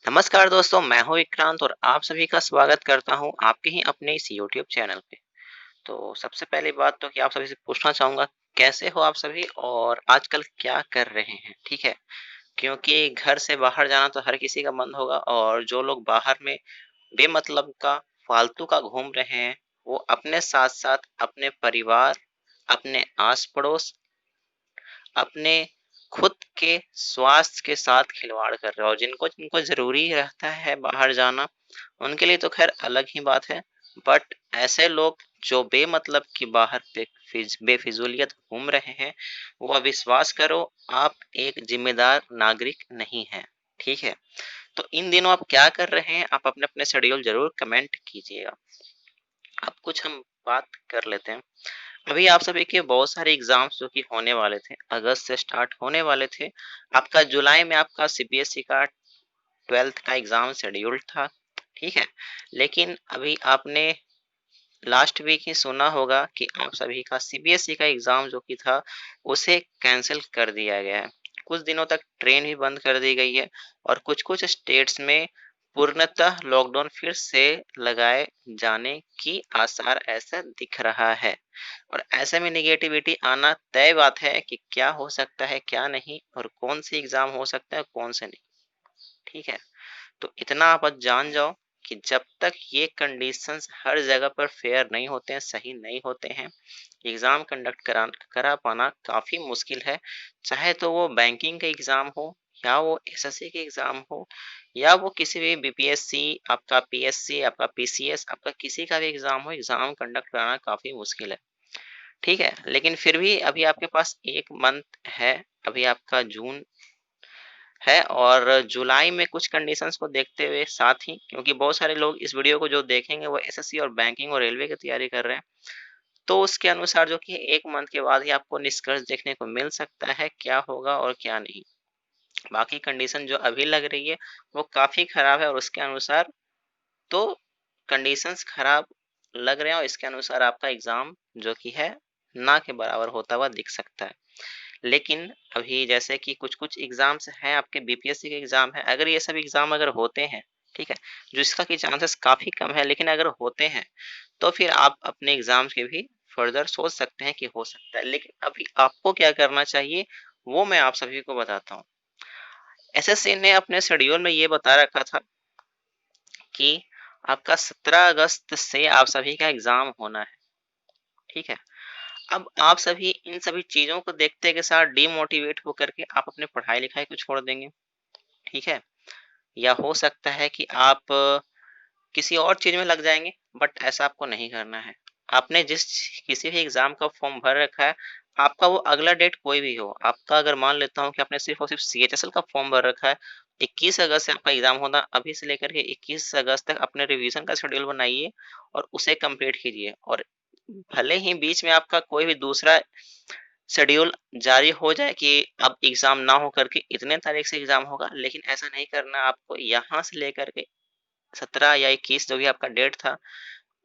नमस्कार दोस्तों, मैं हूँ विक्रांत और आप सभी का स्वागत करता हूँ आपके ही अपने इस यूट्यूब चैनल पे। तो सबसे पहली बात तो कि आप सभी से पूछना चाहूँगा, कैसे हो आप सभी और आजकल क्या कर रहे हैं? ठीक है? क्योंकि घर से बाहर जाना तो हर किसी का मन होगा और जो लोग बाहर में बेमतलब का, फालतू का घूम रहे हैं, वो अपने साथ-साथ अपने परिवार, अपने आस-पड़ोस, अपने खुद के स्वास्थ्य के साथ खिलवाड़ कर रहे हो और जिनको जिनको जरूरी रहता है बाहर जाना उनके लिए तो खैर अलग ही बात है। बट ऐसे लोग जो बेमतलब की बाहर पे बेफिजूलियत घूम रहे हैं, वो विश्वास करो, आप एक जिम्मेदार नागरिक नहीं है। ठीक है? तो इन दिनों आप क्या कर रहे हैं, आप अपने अपने शेड्यूल जरूर कमेंट कीजिएगा। अब कुछ हम बात कर लेते हैं। अभी आप सभी के बहुत सारे एग्जाम्स जो कि होने वाले थे, अगस्त से स्टार्ट होने वाले थे। आपका जुलाई में आपका सीबीएसई का 12th का एग्जाम शेड्यूल्ड था। ठीक है? लेकिन अभी आपने लास्ट वीक ही सुना होगा कि आप सभी का सीबीएसई का एग्जाम जो कि था, उसे कैंसिल कर दिया गया है। कुछ दिनों तक ट्रेन भी बंद कर दी गई है और कुछ कुछ स्टेट्स में पूर्णतः लॉकडाउन फिर से लगाए जाने की आसार ऐसा दिख रहा है। और ऐसे में निगेटिविटी आना तय बात है कि क्या हो सकता है, क्या नहीं, और कौन से एग्जाम हो सकता है, कौन से नहीं। ठीक है? तो इतना आप आज जान जाओ कि जब तक ये कंडीशंस हर जगह पर फेयर नहीं होते हैं, सही नहीं होते हैं, एग्जाम कंडक्ट करा पाना काफी मुश्किल है। चाहे तो वो बैंकिंग का एग्जाम हो, या वो एसएससी के एग्जाम हो, या वो किसी भी बीपीएससी, आपका पीएससी, आपका पीसीएस, आपका किसी का भी एग्जाम हो, एग्जाम कंडक्ट कराना काफी मुश्किल है। ठीक है? लेकिन फिर भी अभी आपके पास एक मंथ है। अभी आपका जून है और जुलाई में कुछ कंडीशंस को देखते हुए, साथ ही क्योंकि बहुत सारे लोग इस वीडियो को जो देखेंगे वो एसएससी और बैंकिंग और रेलवे की तैयारी कर रहे हैं, तो उसके अनुसार जो कि एक मंथ के बाद ही आपको निष्कर्ष देखने को मिल सकता है क्या होगा और क्या नहीं। बाकी कंडीशन जो अभी लग रही है वो काफी खराब है और उसके अनुसार तो कंडीशंस खराब लग रहे हैं और इसके अनुसार आपका एग्जाम जो कि है ना के बराबर होता हुआ दिख सकता है। लेकिन अभी जैसे कि कुछ-कुछ एग्ज़ाम्स हैं, आपके बीपीएससी के एग्ज़ाम हैं, अगर ये सब एग्ज़ाम अगर होते हैं, ठीक है? जिसका कि चांसेस काफ़ी कम है, लेकिन अगर होते हैं, तो फिर आप अपने एग्ज़ाम्स के भी फर्दर सोच सकते हैं कि हो सकता है। लेकिन अभी आपको क्या करना चाहिए, वो मैं आप सभी को बताता हूँ। एसएससी ने अपने शेड्यूल में ये बता रखा था कि आपका 17 अगस्त से आप सभी का एग्ज़ाम होना है, ठीक है? अब आप सभी इन सभी चीज़ों को देखते के साथ डिमोटिवेट होकर के आप अपने पढ़ाई-लिखाई को छोड़ देंगे, ठीक है? या हो सकता है कि आप किसी और चीज़ में लग जाएँगे, बट ऐसा आपको नहीं करना है। आपने जिस किसी भी एग्ज़ाम का फॉर्म भर रखा है, आपका वो अगला डेट कोई भी हो, आपका अगर मान लेता हूँ कि आपने सिर्फ़ और सिर्फ़ सीएचएसएल का फॉर्म भर रखा है, 21 अगस्त से आपका एग्ज़ाम होना, अभी से लेकर के 21 अगस्त तक अपने रिवीज़न का शेड्यूल बनाइए और उसे कंप्लीट कीजिए। और भले ही बीच में आपका कोई भी दूसरा शेड्यूल जारी हो जाए कि अब एग्ज़ाम ना हो करके इतने तारीख से एग्ज़ाम होगा, लेकिन ऐसा नहीं करना। आपको यहाँ से लेकर के 17 या 21 जो भी आपका डेट था,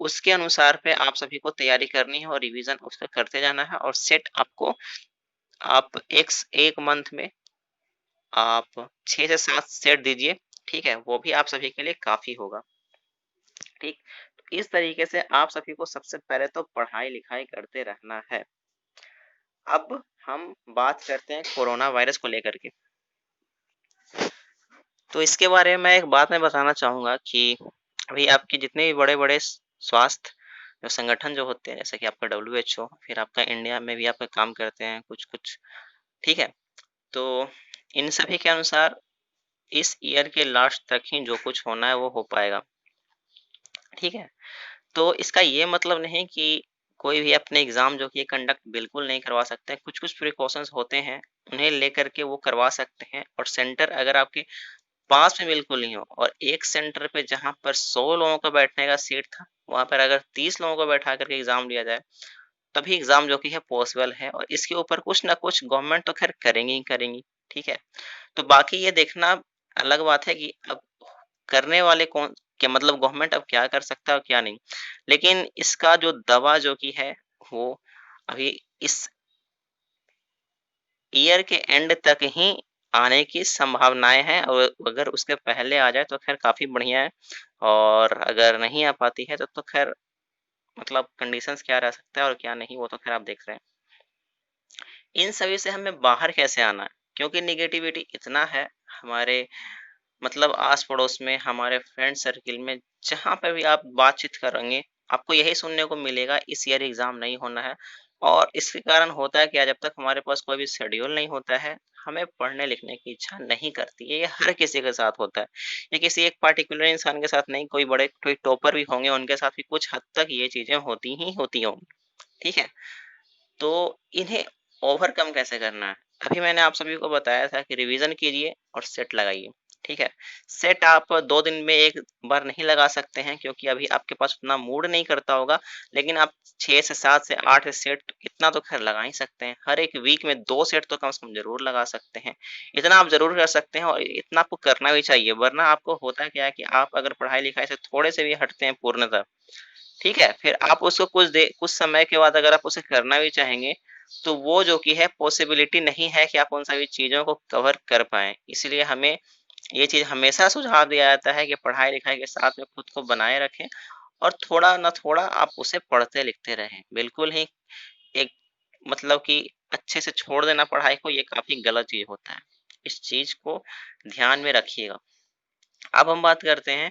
उसके अनुसार पे आप सभी को तैयारी करनी है और रिवीजन उसका करते जाना है और सेट आपको आप एक मंथ में आप 6 से 7 सेट दीजिए, ठीक है? वो भी आप सभी के लिए काफ़ी होगा, ठीक? तो इस तरीके से आप सभी को सबसे पहले तो पढ़ाई-लिखाई करते रहना है। अब हम बात करते हैं कोरोना वायरस को लेकर के। तो इसके बारे में एक बात मैं बताना चाहूँगा कि अभी आपके जितने भी बड़े-बड़े स्वास्थ्य जो संगठन जो होते हैं, जैसे कि आपका डब्ल्यूएचओ, फिर आपका इंडिया में भी आपका काम करते हैं कुछ-कुछ, ठीक है? तो इन सभी के अनुसार इस ईयर के लास्ट तक ही जो कुछ होना है वो हो पाएगा, ठीक है? तो इसका ये मतलब नहीं कि कोई भी अपने एग्ज़ाम जो कि कंडक्ट बिल्कुल नहीं करवा सकते हैं, कुछ-कुछ प्रिकॉशंस होते हैं, उन्हें लेकर के वो करवा सकते हैं। और सेंटर अगर आपके पास में बिल्कुल नहीं हो और एक सेंटर पे जहाँ पर 100 लोगों का बैठने का सीट था, वहाँ पर अगर 30 लोगों को बैठा करके एग्ज़ाम लिया जाए, तभी एग्ज़ाम जो कि है पॉसिबल है और इसके ऊपर कुछ ना कुछ गवर्नमेंट तो ख़ैर करेंगी ही करेंगी, ठीक है? तो बाकी ये देखना अलग बात है कि अब करने वाले कौन, क्या मतलब गवर्नमेंट अब क्या कर सकता है और क्या नहीं। लेकिन इसका जो दवा जो कि है, वो अभी इस ईयर के एंड तक ही आने की संभावनाएं हैं, और अगर उसके पहले आ जाए तो खैर काफ़ी बढ़िया है, और अगर नहीं आ पाती है तो खैर मतलब कंडीशंस क्या रह सकता है और क्या नहीं, वो तो खैर आप देख रहे हैं। इन सभी से हमें बाहर कैसे आना है? क्योंकि नेगेटिविटी इतना है हमारे मतलब आस-पड़ोस में, हमारे फ्रेंड सर्किल में, जहाँ पे भी आप बातचीत करेंगे, आपको यही सुनने को मिलेगा इस ईयर एग्ज़ाम नहीं होना है। और इसके कारण होता है क्या, जब तक हमारे पास कोई भी शेड्यूल नहीं होता है, हमें पढ़ने-लिखने की इच्छा नहीं करती है। ये हर किसी के साथ होता है। ये किसी एक पार्टिकुलर इंसान के साथ नहीं, कोई बड़े कोई टॉपर भी होंगे, उनके साथ भी कुछ हद तक ये चीज़ें होती ही होती होंगी। ठीक है? तो इन्हें ओवरकम कैसे करना है? अभी मैंने आप सभी को बताया था कि रिवीजन कीजिए और सेट लगाइए, ठीक है? सेट आप 2 दिन में 1 बार नहीं लगा सकते हैं, क्योंकि अभी आपके पास उतना मूड नहीं करता होगा, लेकिन आप 6 से 7 से 8 सेट इतना तो खैर लगा ही सकते हैं। हर एक वीक में 2 सेट तो कम से कम ज़रूर लगा सकते हैं। इतना आप ज़रूर कर सकते हैं, और इतना आपको करना भी चाहिए, वरना आपको होता क्या है कि आप अगर पढ़ाई-लिखाई से थोड़े से भी हटते हैं पूर्णतः, ठीक है? फिर आप उसको कुछ समय के बाद अगर आप उसे करना भी चाहेंगे, तो वो जो कि है पॉसिबिलिटी नहीं है कि आप उन सभी चीज़ों को कवर कर पाएँ। इसलिए हमें ये चीज़ हमेशा सुझाव दिया जाता है कि पढ़ाई-लिखाई के साथ में खुद को बनाए रखें, और थोड़ा ना थोड़ा आप उसे पढ़ते-लिखते रहें। बिल्कुल ही एक मतलब कि अच्छे से छोड़ देना पढ़ाई को, ये काफ़ी गलत चीज़ होता है। इस चीज़ को ध्यान में रखिएगा। अब हम बात करते हैं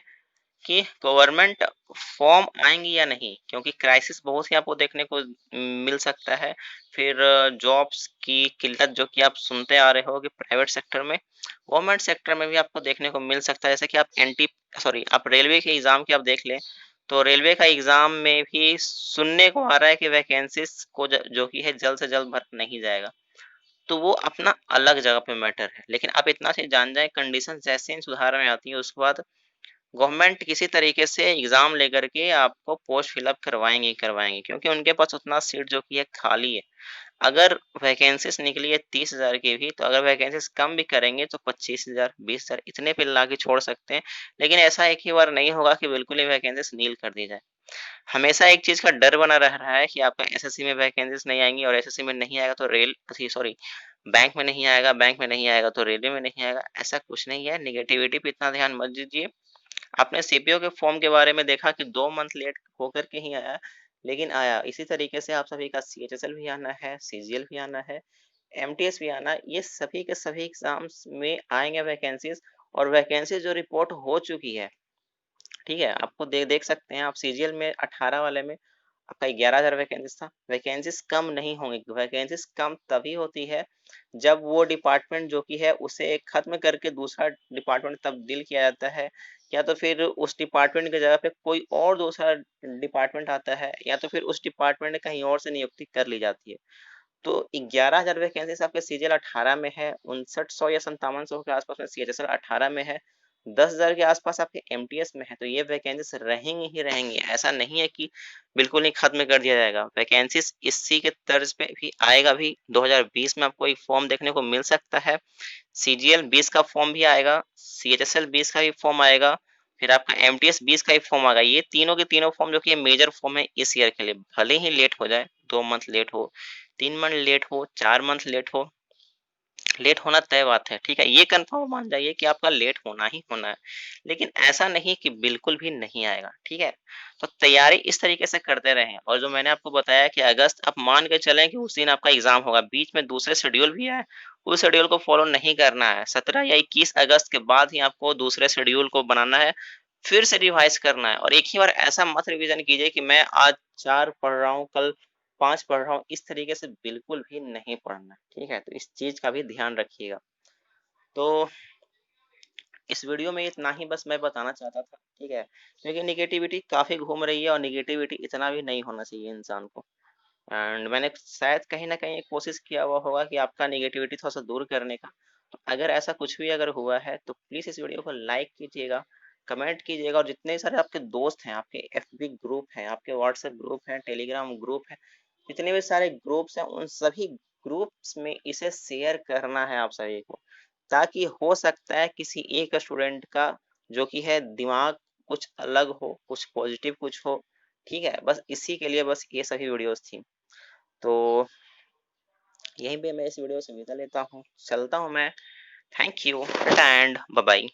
कि गवर्नमेंट फॉर्म आएँगी या नहीं? क्योंकि क्राइसिस बहुत ही आपको देखने को मिल सकता है। फिर जॉब्स की किल्लत जो कि आप सुनते आ रहे हो कि प्राइवेट सेक्टर में, गवर्नमेंट सेक्टर में भी आपको देखने को मिल सकता है। जैसे कि आप रेलवे के एग्ज़ाम की आप देख लें, तो रेलवे का एग्ज़ाम में भी सुनने को आ रहा है कि वैकेंसीज़ को जो कि है जल्द से जल्द भरा नहीं जाएगा। तो वो अपना अलग जगह पे मैटर है। लेकिन आप इतना से जान जाएँ, कंडीशन जैसे ही सुधार में आती है, उसके बाद गवर्नमेंट किसी तरीके से एग्ज़ाम लेकर के आपको पोस्ट फिल अप करवाएँगे ही करवाएँगे, क्योंकि उनके पास उतना सीट जो कि है खाली है। अगर वैकेंसीज़ निकली है 30,000 की भी, तो अगर वैकेंसीज़ कम भी करेंगे तो 25,000 20,000 इतने पे ला के छोड़ सकते हैं। लेकिन ऐसा एक ही बार नहीं होगा कि बिल्कुल ही वैकेंसीज़ नील कर दी जाए। हमेशा एक चीज़ का डर बना रह रहा है कि आपका एसएससी में वैकेंसीज़ नहीं आएँगी, और एसएससी में नहीं आएगा तो बैंक में नहीं आएगा, बैंक में नहीं आएगा तो रेलवे में नहीं आएगा। ऐसा कुछ नहीं है, नेगेटिविटी पे इतना ध्यान मत दीजिए। आपने सीपीओ के फॉर्म के बारे में देखा कि 2 मंथ लेट होकर के ही आया, लेकिन आया। इसी तरीके से आप सभी का सीएचएसएल भी आना है, सीजीएल भी आना है, एमटीएस भी आना है। ये सभी के सभी एग्ज़ाम्स में आएँगे वैकेंसीज़, और वैकेंसीज़ जो रिपोर्ट हो चुकी है, ठीक है? आपको देख सकते हैं आप, सीजीएल में 18 वाले में आपका 11,000 वैकेंसीज़ था। वैकेंसीज़ कम नहीं होंगी, वैकेंसीज़ कम तभी होती है जब वो डिपार्टमेंट जो कि है उसे खत्म करके दूसरा डिपार्टमेंट तब्दील किया जाता है, या तो फिर उस डिपार्टमेंट की जगह पे कोई और दूसरा डिपार्टमेंट आता है, या तो फिर उस डिपार्टमेंट में कहीं और से नियुक्ति कर ली जाती है। तो 11,000 वैकेंसीज़ आपके सीजीएल 18 में है, 5900 या 5700 के आस-पास में सीएचएसएल 18 में है, 10,000 के आस-पास आपके एमटीएस में है, तो ये वैकेंसीज़ रहेंगी ही रहेंगी। ऐसा नहीं है कि बिल्कुल ही खत्म कर दिया जाएगा। वैकेंसीज़ इसी के तर्ज पे भी आएगा भी। 2020 में आपको एक फॉर्म देखने को मिल सकता है। सीजीएल 20 का फॉर्म भी आएगा, सीएचएसएल 20 का भी फॉर्म आएगा, फिर आपका एमटीएस 20 का ही फॉर्म आएगा। ये तीनों के तीनों फॉर्म जो कि ये मेजर फॉर्म है इस ईयर के लिए। भले ही लेट हो जाए, 2 मंथ लेट हो, 3 मंथ लेट हो, 4 मंथ लेट हो, लेट होना तय बात है, ठीक है? ये कन्फर्म मान जाइए कि आपका लेट होना ही होना है। लेकिन ऐसा नहीं कि बिल्कुल भी नहीं आएगा, ठीक है? तो तैयारी इस तरीके से करते रहें, और जो मैंने आपको बताया कि अगस्त, आप मान के चलें कि उस दिन आपका एग्ज़ाम होगा, बीच में दूसरे शेड्यूल भी है, उस शेड्यूल को फ़ॉलो नहीं करना है। 17 या 21 अगस्त के बाद ही आपको दूसरे शेड्यूल को बनाना है, फिर से रिवाइज़ करना है, और एक ही बार ऐसा मत रिवीज़न कीजिए कि मैं आज 4 पढ़ रहा हूँ, कल 5 पढ़ रहा हूँ, इस तरीके से बिल्कुल भी नहीं पढ़ना, ठीक है? तो इस चीज़ का भी ध्यान रखिएगा। तो इस वीडियो में इतना ही बस मैं बताना चाहता था, ठीक है? क्योंकि नेगेटिविटी काफ़ी घूम रही है, और नेगेटिविटी इतना भी नहीं होना चाहिए इंसान को। एंड मैंने शायद कहीं न कहीं कोशिश किया हुआ होगा कि आपका नेगेटिविटी थोड़ा-सा दूर करने का। तो अगर ऐसा कुछ भी अगर हुआ है, तो प्लीज़ इस वीडियो को लाइक कीजिएगा, कमेंट कीजिएगा, और जितने सारे आपके दोस्त हैं, आपके एफबी ग्रुप हैं, आपके व्हाट्सएप ग्रुप हैं, टेलीग्राम ग्रुप हैं, जितने भी सारे ग्रुप्स हैं, उन सभी ग्रुप्स में इसे शेयर करना है आप सभी को। ताकि हो सकता है किसी एक स्टूडेंट का जो कि है दिमाग कुछ अलग हो, कुछ पॉजिटिव कुछ हो, ठीक है? बस इसी के लिए बस ये सभी वीडियोज़ थी। तो यहीं पे मैं इस वीडियो से विदा लेता हूँ, चलता हूँ मैं, thank you and bye bye.